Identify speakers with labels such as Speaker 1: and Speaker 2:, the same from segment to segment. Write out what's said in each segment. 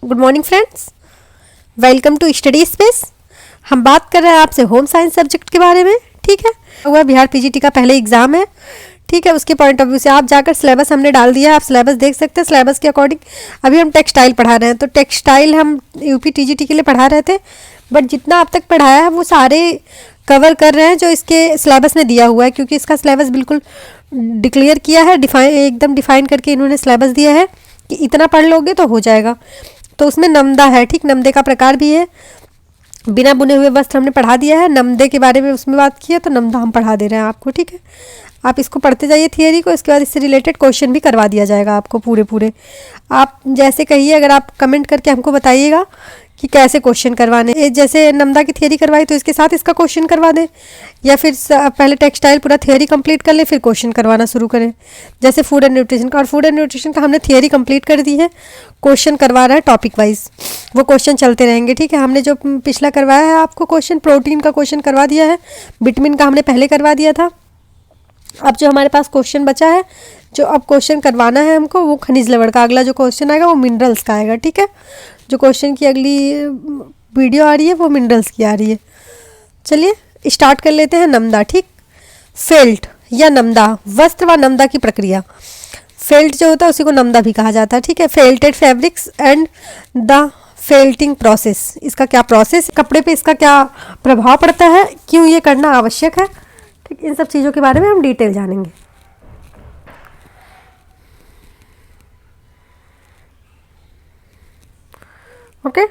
Speaker 1: Good morning friends, welcome to study space. हम बात कर रहे हैं आपसे होम साइंस सब्जेक्ट के बारे में। ठीक है, हुआ बिहार पीजीटी का पहले एग्जाम है। ठीक है, उसके पॉइंट ऑफ व्यू से आप जाकर सिलेबस हमने डाल दिया है, आप सिलेबस देख सकते हैं। सिलेबस के अकॉर्डिंग अभी हम टेक्सटाइल पढ़ा रहे हैं, तो टेक्सटाइल हम यूपी टीजीटी के लिए पढ़ा रहे थे, बट जितना अब तक पढ़ाया है वो सारे कवर कर रहे हैं जो इसके सिलेबस ने दिया हुआ है, क्योंकि इसका सिलेबस बिल्कुल डिक्लेयर किया है, एकदम डिफाइन करके इन्होंने सिलेबस दिया है कि इतना पढ़ लोगे तो हो जाएगा। तो उसमें नमदा है, ठीक, नमदे का प्रकार भी है। बिना बुने हुए वस्त्र हमने पढ़ा दिया है, नमदे के बारे में उसमें बात की है, तो नमदा हम पढ़ा दे रहे हैं आपको। ठीक है, आप इसको पढ़ते जाइए थियरी को, इसके बाद इससे रिलेटेड क्वेश्चन भी करवा दिया जाएगा आपको पूरे पूरे। आप जैसे कहिए, अगर आप कमेंट करके हमको बताइएगा कि कैसे क्वेश्चन करवाने, जैसे नमदा की थियरी करवाई तो इसके साथ इसका क्वेश्चन करवा दें, या फिर पहले टेक्सटाइल पूरा थियरी कंप्लीट कर लें फिर क्वेश्चन करवाना शुरू करें। जैसे फूड एंड न्यूट्रिशन का, और फूड एंड न्यूट्रिशन का हमने थियरी कंप्लीट कर दी है, क्वेश्चन करवा रहा है टॉपिक वाइज, वो क्वेश्चन चलते रहेंगे। ठीक है, हमने जो पिछला करवाया है आपको क्वेश्चन, प्रोटीन का क्वेश्चन करवा दिया है, विटामिन का हमने पहले करवा दिया था। अब जो हमारे पास क्वेश्चन बचा है, जो अब क्वेश्चन करवाना है हमको, वो खनिज लवण का अगला जो क्वेश्चन आएगा वो मिनरल्स का आएगा। ठीक है, जो क्वेश्चन की अगली वीडियो आ रही है वो मिनरल्स की आ रही है। चलिए स्टार्ट कर लेते हैं। नमदा, ठीक, फेल्ट या नमदा, वस्त्र व नमदा की प्रक्रिया। फेल्ट जो होता है उसी को नमदा भी कहा जाता है। ठीक है, felted fabrics and the felting process, इसका क्या प्रोसेस, कपड़े पे इसका क्या प्रभाव पड़ता है, क्यों ये करना आवश्यक है, ठीक, इन सब चीज़ों के बारे में हम डिटेल जानेंगे। ओके,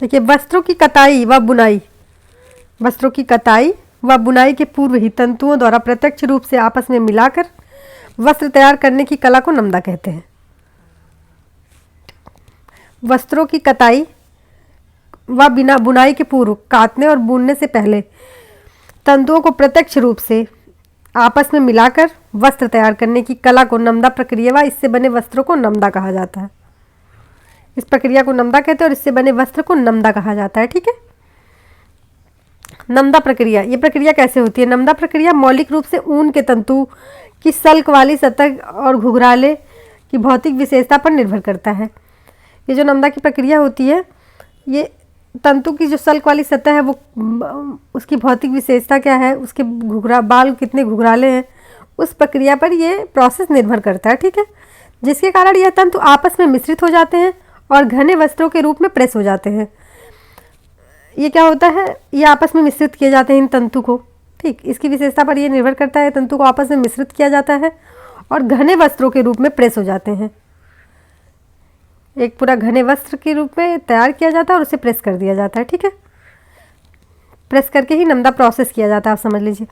Speaker 1: देखिए, वस्त्रों की कताई व बुनाई, वस्त्रों की कताई व बुनाई के पूर्व ही तंतुओं द्वारा प्रत्यक्ष रूप से आपस में मिलाकर वस्त्र तैयार करने की कला को नमदा कहते हैं। वस्त्रों की कताई व बिना बुनाई के पूर्व, काटने और बुनने से पहले तंतुओं को प्रत्यक्ष रूप से आपस में मिलाकर वस्त्र तैयार करने की कला को नमदा प्रक्रिया व इससे बने वस्त्रों को नमदा कहा जाता है। इस प्रक्रिया को नमदा कहते हैं और इससे बने वस्त्र को नमदा कहा जाता है। ठीक है, नमदा प्रक्रिया, ये प्रक्रिया कैसे होती है? नमदा प्रक्रिया मौलिक रूप से ऊन के तंतु की सल्क वाली सतह और घुघराले की भौतिक विशेषता पर निर्भर करता है। ये जो नमदा की प्रक्रिया होती है, ये तंतु की जो सल्क वाली सतह है वो, उसकी भौतिक विशेषता क्या है, उसके बाल कितने घुघराले हैं, उस प्रक्रिया पर ये प्रोसेस निर्भर करता है। ठीक है, जिसके कारण यह तंतु आपस में मिश्रित हो जाते हैं और घने वस्त्रों के रूप में प्रेस हो जाते हैं। ये क्या होता है, ये आपस में मिश्रित किए जाते हैं इन तंतु को। ठीक, इसकी विशेषता पर यह निर्भर करता है, तंतु को आपस में मिश्रित किया जाता है और घने वस्त्रों के रूप में प्रेस हो जाते हैं। एक पूरा घने वस्त्र के रूप में तैयार किया जाता है और उसे प्रेस कर दिया जाता है। ठीक है, प्रेस करके ही नमदा प्रोसेस किया जाता है, आप समझ लीजिए।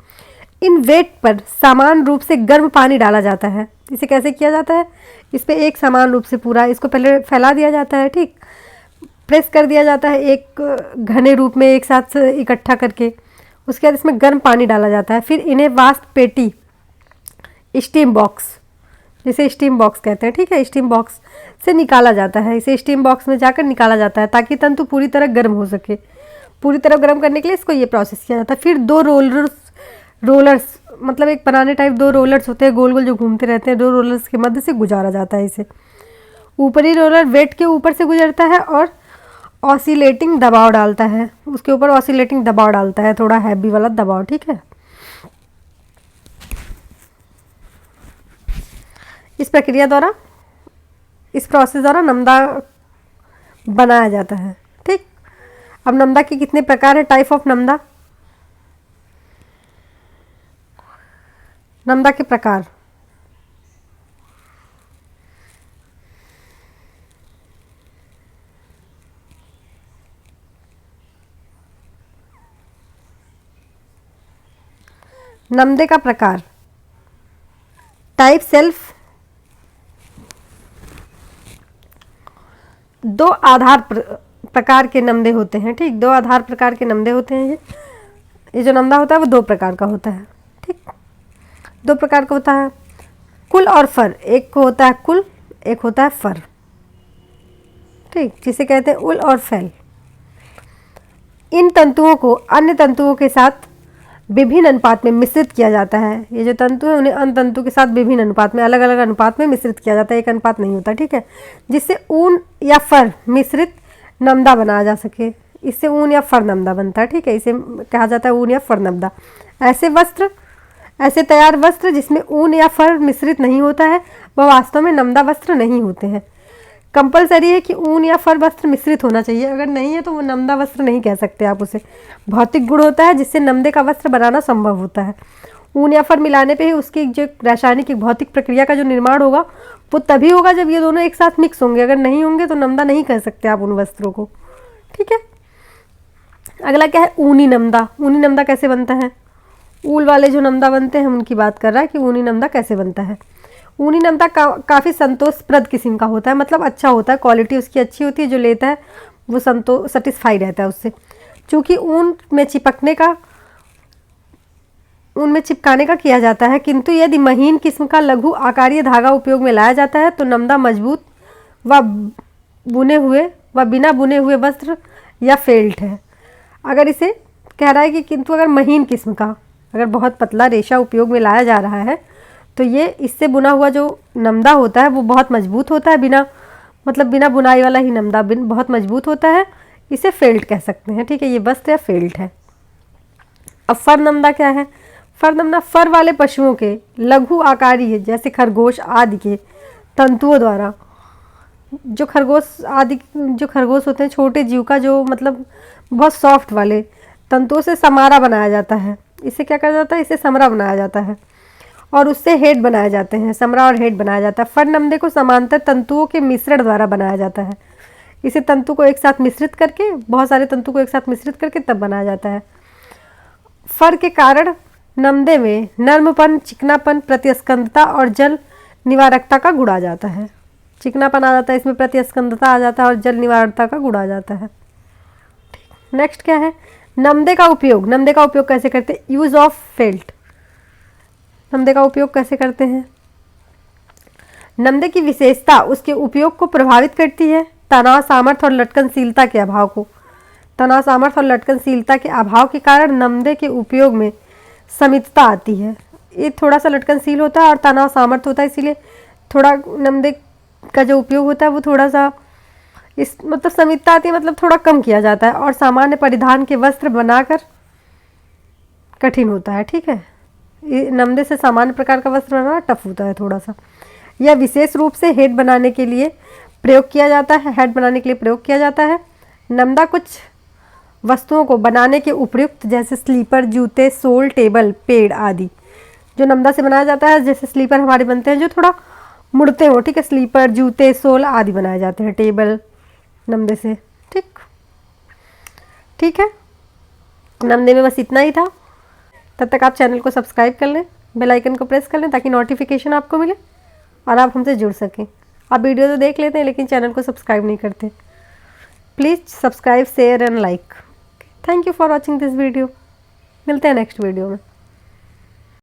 Speaker 1: इन वेट पर समान रूप से गर्म पानी डाला जाता है। इसे कैसे किया जाता है, इस पे एक समान रूप से पूरा इसको पहले फैला दिया जाता है, ठीक, प्रेस कर दिया जाता है एक घने रूप में एक साथ इकट्ठा करके, उसके बाद इसमें गर्म पानी डाला जाता है। फिर इन्हें वाष्प पेटी, स्टीम बॉक्स, जिसे स्टीम बॉक्स कहते हैं, ठीक है, स्टीम बॉक्स से निकाला जाता है। इसे स्टीम बॉक्स में जाकर निकाला जाता है ताकि तंतु पूरी तरह गर्म हो सके। पूरी तरह गर्म करने के लिए इसको ये प्रोसेस किया जाता है। फिर दो रोलर्स मतलब एक बनाने टाइप दो रोलर्स होते हैं, गोल गोल जो घूमते रहते हैं, दो रोलर्स के मध्य से गुजारा जाता है इसे। ऊपरी रोलर वेट के ऊपर से गुजरता है और ऑसिलेटिंग दबाव डालता है, उसके ऊपर ऑसिलेटिंग दबाव डालता है, थोड़ा हैवी वाला दबाव। ठीक है, इस प्रक्रिया द्वारा, इस प्रोसेस द्वारा नमदा बनाया जाता है। ठीक, अब नमदा के कितने प्रकार है, टाइप ऑफ नमदा। नमदा के प्रकार, नमदे का प्रकार, टाइप सेल्फ, दो आधार प्रकार के नमदे होते हैं। ठीक, दो आधार प्रकार के नमदे होते हैं। ये जो नमदा होता है वो दो प्रकार का होता है। ठीक, दो प्रकार का होता है, कुल और फर। एक होता है कुल, एक होता है फर। ठीक, जिसे कहते हैं उल और फैल। इन तंतुओं को अन्य तंतुओं के साथ विभिन्न अनुपात में मिश्रित किया जाता है। ये जो तंतु है उन्हें अन्य तंतु के साथ विभिन्न अनुपात में, अलग अलग अनुपात में मिश्रित किया जाता है, एक अनुपात नहीं होता, ठीक है, जिससे ऊन या फर मिश्रित नमदा बनाया जा सके। इससे ऊन या फर नमदा बनता है, ठीक है, इसे कहा जाता है ऊन या फर नमदा। ऐसे तैयार वस्त्र जिसमें ऊन या फर मिश्रित नहीं होता है वह वास्तव में नमदा वस्त्र नहीं होते हैं। कंपलसरी है कि ऊन या फर वस्त्र मिश्रित होना चाहिए, अगर नहीं है तो वो नमदा वस्त्र नहीं कह सकते आप उसे। भौतिक गुण होता है जिससे नमदे का वस्त्र बनाना संभव होता है। ऊन या फर मिलाने पे ही उसकी जो रासायनिक भौतिक प्रक्रिया का जो निर्माण होगा वो तभी होगा जब ये दोनों एक साथ मिक्स होंगे, अगर नहीं होंगे तो नमदा नहीं कह सकते आप उन वस्त्रों को, ठीक है। अगला क्या है, ऊनी नमदा। ऊनी नमदा कैसे बनता है? ऊल वाले जो नमदा बनते हैं हम उनकी बात कर रहा है कि ऊनी नमदा कैसे बनता है। ऊनी नमदा काफ़ी संतोषप्रद किस्म का होता है, मतलब अच्छा होता है, क्वालिटी उसकी अच्छी होती है, जो लेता है वो सेटिस्फाई रहता है उससे। चूँकि ऊन में चिपकाने का किया जाता है, किंतु यदि महीन किस्म का लघु आकारीय धागा उपयोग में लाया जाता है तो नमदा मजबूत व बिना बुने हुए वस्त्र या फेल्ट है। अगर इसे कह रहा है कि किंतु अगर महीन किस्म का, अगर बहुत पतला रेशा उपयोग में लाया जा रहा है तो ये इससे बुना हुआ जो नमदा होता है वो बहुत मजबूत होता है, बिना बुनाई वाला ही नमदा बहुत मजबूत होता है, इसे फेल्ट कह सकते हैं, ठीक है, ये वस्त्र या फेल्ट है। अब फर नमदा क्या है? फर नमदा फर वाले पशुओं के लघु आकारीय जैसे खरगोश आदि के तंतुओं द्वारा, जो खरगोश होते हैं छोटे जीव का, जो मतलब बहुत सॉफ्ट वाले तंतुओं से समारा बनाया जाता है। इसे क्या कहा जाता है? इसे समरा बनाया जाता है और उससे हेड बनाए जाते हैं, समरा और हेड बनाया जाता है। फर नमदे को समांतर तंतुओं के मिश्रण द्वारा बनाया जाता है। इसे तंतु को एक साथ मिश्रित करके, बहुत सारे तंतु को एक साथ मिश्रित करके तब बनाया जाता है। फर के कारण नमदे में नर्मपन, चिकनापन, प्रतिस्कंदता और जल निवारकता का गुण आ जाता है। चिकनापन आ जाता है इसमें, प्रतिस्कंदता आ जाता है और जल निवारकता का गुण आ जाता है। नेक्स्ट क्या है? नमदे का उपयोग। नमदे का उपयोग कैसे करते हैं? Use of felt. नमदे का उपयोग कैसे करते हैं? नमदे की विशेषता उसके उपयोग को प्रभावित करती है। तनाव सामर्थ्य और लटकनशीलता के अभाव को। तनाव सामर्थ्य और लटकनशीलता के अभाव के कारण नमदे के उपयोग में समितता आती है। ये थोड़ा सा लटकनशील होता है और तनाव सामर्थ्य होता है, इसीलिए थोड़ा नमदे का जो उपयोग होता है वो थोड़ा सा समितता आती है, मतलब थोड़ा कम किया जाता है, और सामान्य परिधान के वस्त्र बनाकर कठिन होता है, ठीक है। नमदे से सामान्य प्रकार का वस्त्र बनाना टफ होता है थोड़ा सा। यह विशेष रूप से हेड बनाने के लिए प्रयोग किया जाता है। नमदा कुछ वस्तुओं को बनाने के उपयुक्त, जैसे स्लीपर, जूते, सोल, टेबल, पेड़ आदि जो नमदा से बनाया जाता है। जैसे स्लीपर हमारे बनते हैं जो थोड़ा मुड़ते हो, ठीक है, स्लीपर, जूते, सोल आदि बनाए जाते हैं, टेबल नमदे से, ठीक है। नमदे में बस इतना ही था। तब तक आप चैनल को सब्सक्राइब कर लें, बेल आइकन को प्रेस कर लें ताकि नोटिफिकेशन आपको मिले और आप हमसे जुड़ सकें। आप वीडियो तो देख लेते हैं लेकिन चैनल को सब्सक्राइब नहीं करते। Please subscribe, share and like. Thank you for watching this video. मिलते हैं नेक्स्ट वीडियो में।